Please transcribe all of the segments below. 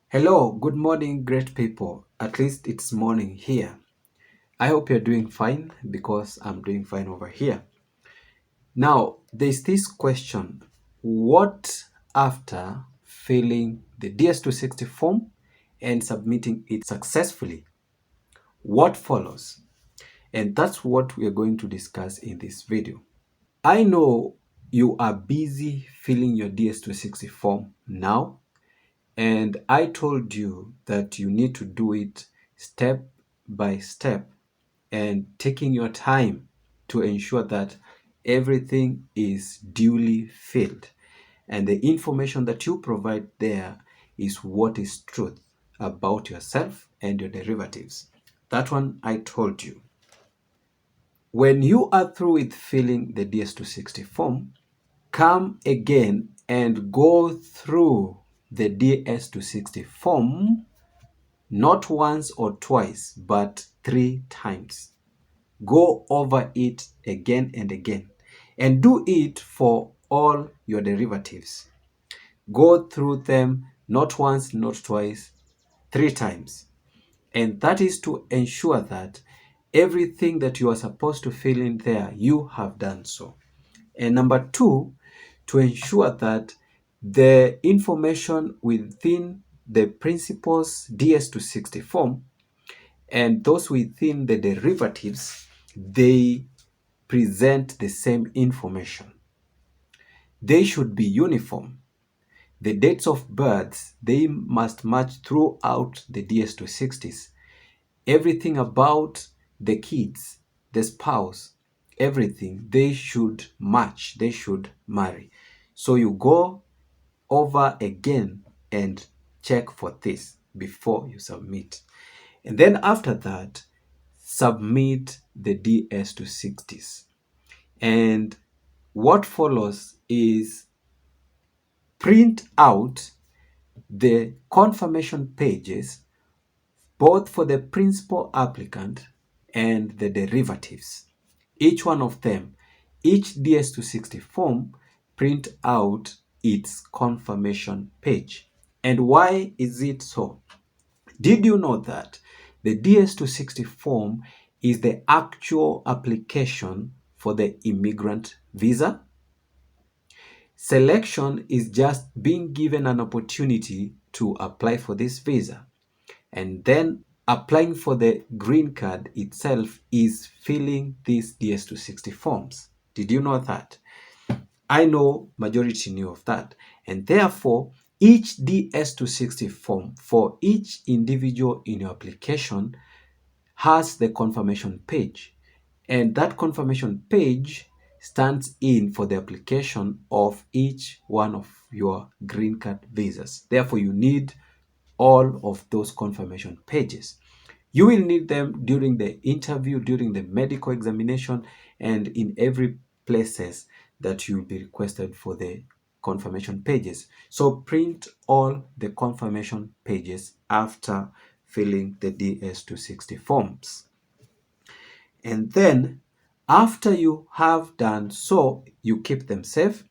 Hello, good morning, great people. At least it's morning here. I hope you're doing fine because I'm doing fine over here. Now, there's this question. What after filling the DS260 form and submitting it successfully? What follows? And that's what we are going to discuss in this video. I know you are busy filling your DS260 form now. And I told you that you need to do it step by step and taking your time to ensure that everything is duly filled. And the information that you provide there is what is truth about yourself and your derivatives. That one I told you. When you are through with filling the DS260 form, come again and go through the DS260 form not once or twice, but 3 times. Go over it again and again, and do it for all your derivatives. Go through them not once, not twice, 3 times. And that is to ensure that everything that you are supposed to fill in there, you have done so. And number two, to ensure that the information within the principles DS260 form and those within the derivatives, they present the same information. They should be uniform. The dates of births, they must match throughout the DS260s. Everything about the kids, the spouse, everything, they should match, they should marry. So you go over again and check for this before you submit. And then after that, submit the DS260s. And what follows is print out the confirmation pages both for the principal applicant and the derivatives. Each one of them, each DS260 form, print out its confirmation page. And why is it so? Did you know that the DS260 form is the actual application for the immigrant visa? Selection is just being given an opportunity to apply for this visa. And then applying for the green card itself is filling these DS260 forms. Did you know that? I know majority knew of that. And therefore, each DS260 form for each individual in your application has the confirmation page. And that confirmation page stands in for the application of each one of your green card visas. Therefore, you need all of those confirmation pages. You will need them during the interview, during the medical examination, and in every places that you will be requested for the confirmation pages. So print all the confirmation pages after filling the DS260 forms. And then after you have done so, you keep them safe.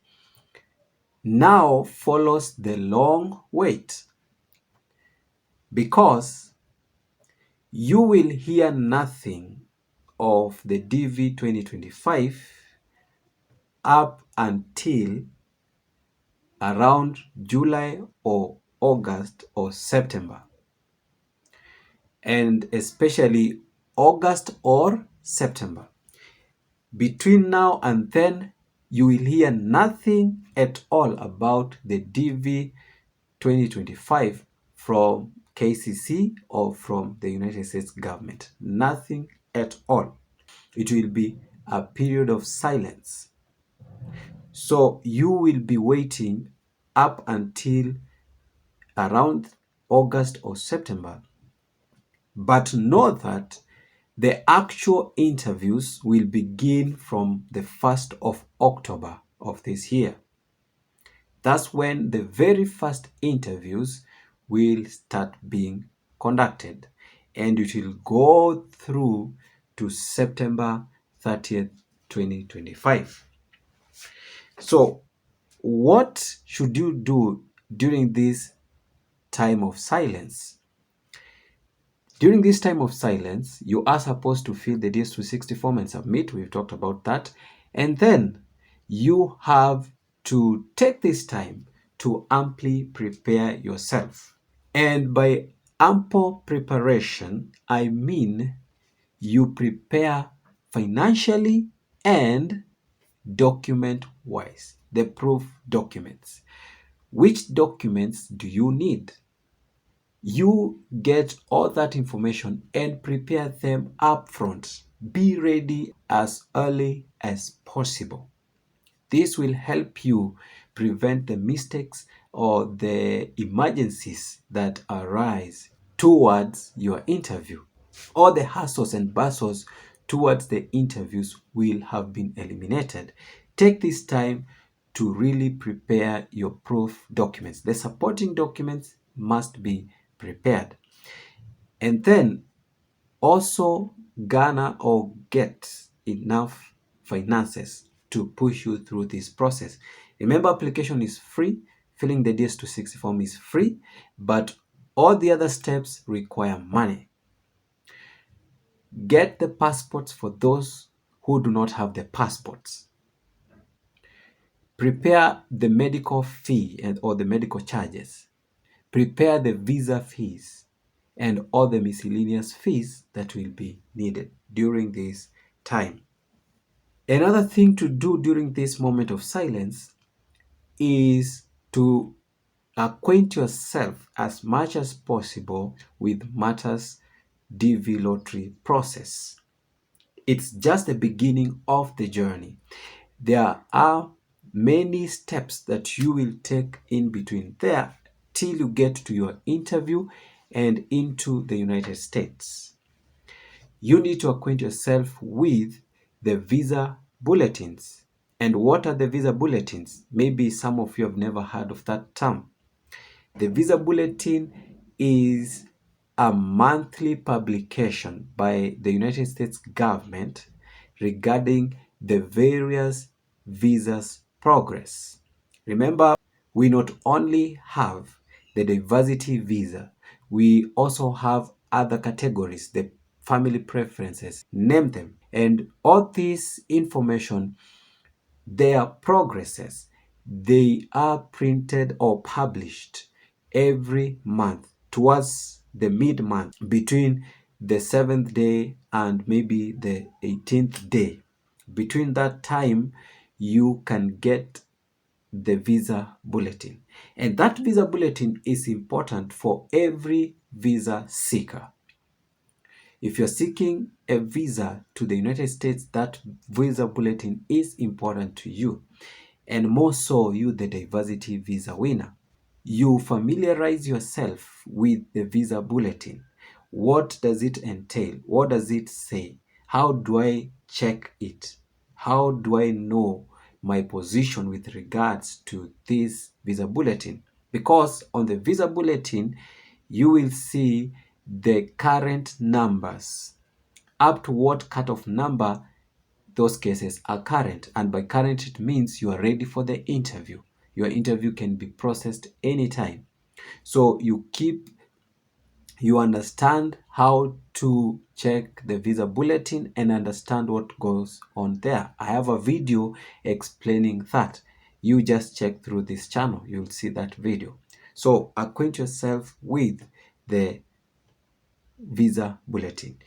Now follows the long wait, because you will hear nothing of the DV 2025 up until around July or August or September, and especially August or September. Between now and then, you will hear nothing at all about the DV 2025 from KCC or from the United States government. Nothing at all. It will be a period of silence. So you will be waiting up until around August or September. But know that the actual interviews will begin from the 1st of October of this year. That's when the very first interviews will start being conducted, and it will go through to September 30th, 2025. So what should you do during this time of silence. During this time of silence, you are supposed to fill the DS260 form and submit. We've talked about that. And then you have to take this time to amply prepare yourself. And by ample preparation, I mean you prepare financially and document wise, the proof documents. Which documents do you need? You get all that information and prepare them upfront. Be ready as early as possible. This will help you prevent the mistakes or the emergencies that arise towards your interview. All the hassles and bustles towards the interviews will have been eliminated. Take this time to really prepare your proof documents. The supporting documents must be prepared. And then also garner or get enough finances to push you through this process. Remember, application is free, filling the DS260 form is free, but all the other steps require money. Get the passports for those who do not have the passports. Prepare the medical fee or the medical charges. Prepare the visa fees and all the miscellaneous fees that will be needed during this time. Another thing to do during this moment of silence is to acquaint yourself as much as possible with matters DV lottery process. It's just the beginning of the journey. There are many steps that you will take in between there till you get to your interview and into the United States. You need to acquaint yourself with the visa bulletins. And what are the visa bulletins? Maybe some of you have never heard of that term. The visa bulletin is a monthly publication by the United States government regarding the various visas progress. Remember, we not only have the diversity visa, we also have other categories, the family preferences, name them. And all this information, their progresses, they are printed or published every month towards the mid-month between the 7th day and maybe the 18th day. Between that time, you can get the visa bulletin. And that visa bulletin is important for every visa seeker. If you're seeking a visa to the United States, that visa bulletin is important to you. And more so, you, the diversity visa winner. You familiarize yourself with the visa bulletin. What does it entail? What does it say? How do I check it? How do I know my position with regards to this visa bulletin? Because on the visa bulletin, you will see the current numbers, up to what cutoff number those cases are current. And by current, it means you are ready for the interview. Your interview can be processed anytime. So you understand how to check the visa bulletin and understand what goes on there. I have a video explaining that. You just check through this channel, you'll see that video. So acquaint yourself with the visa bulletin.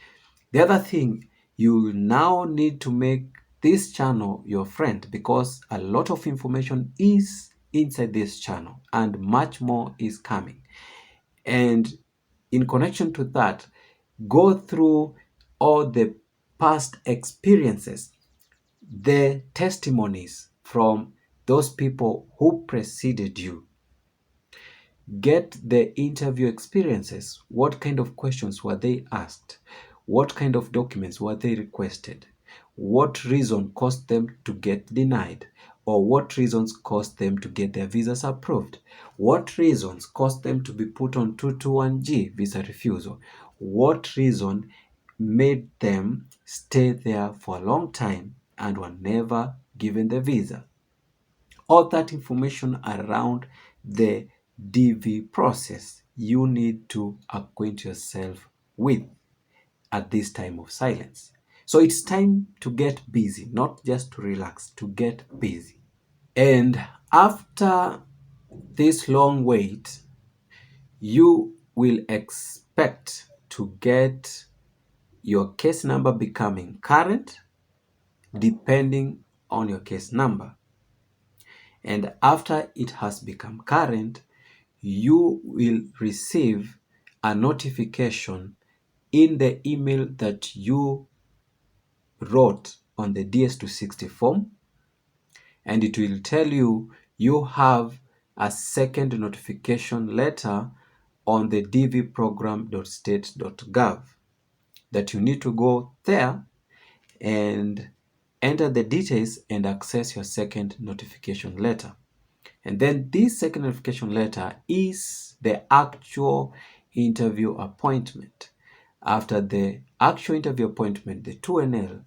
The other thing, you now need to make this channel your friend, because a lot of information is inside this channel and much more is coming. And in connection to that, go through all the past experiences, the testimonies from those people who preceded you. Get the interview experiences. What kind of questions were they asked? What kind of documents were they requested? What reason caused them to get denied? Or what reasons caused them to get their visas approved? What reasons caused them to be put on 221G visa refusal? What reason made them stay there for a long time and were never given the visa? All that information around the DV process, you need to acquaint yourself with at this time of silence. So it's time to get busy, not just to relax, to get busy. And after this long wait, you will expect to get your case number becoming current depending on your case number. And after it has become current, you will receive a notification in the email that you wrote on the DS260 form, and it will tell you you have a second notification letter on the dvprogram.state.gov that you need to go there and enter the details and access your second notification letter. And then this second notification letter is the actual interview appointment. After the actual interview appointment, the 2NL,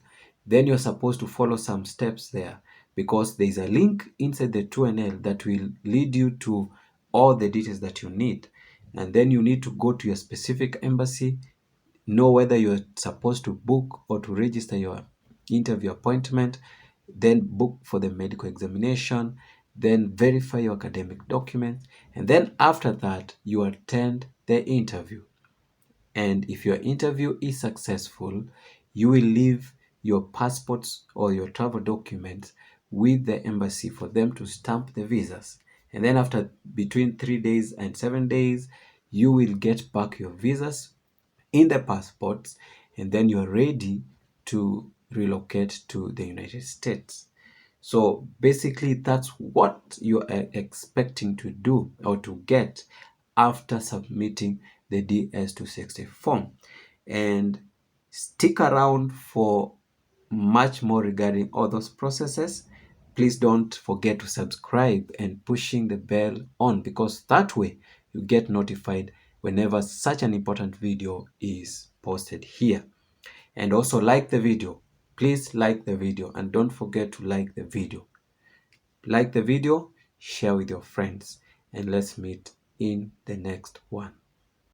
then you're supposed to follow some steps there, because there's a link inside the 2NL that will lead you to all the details that you need. And then you need to go to your specific embassy, know whether you're supposed to book or to register your interview appointment, then book for the medical examination, then verify your academic documents, and then after that you attend the interview. And if your interview is successful, you will leave your passports or your travel documents with the embassy for them to stamp the visas. And then after between 3 days and 7 days, you will get back your visas in the passports, and then you're ready to relocate to the United States. So basically, that's what you are expecting to do or to get after submitting the DS260 form. And stick around for much more regarding all those processes. Please don't forget to subscribe and pushing the bell on, because that way you get notified whenever such an important video is posted here. And also like the video. Please like the video and don't forget to like the video. Like the video, share with your friends, and let's meet in the next one.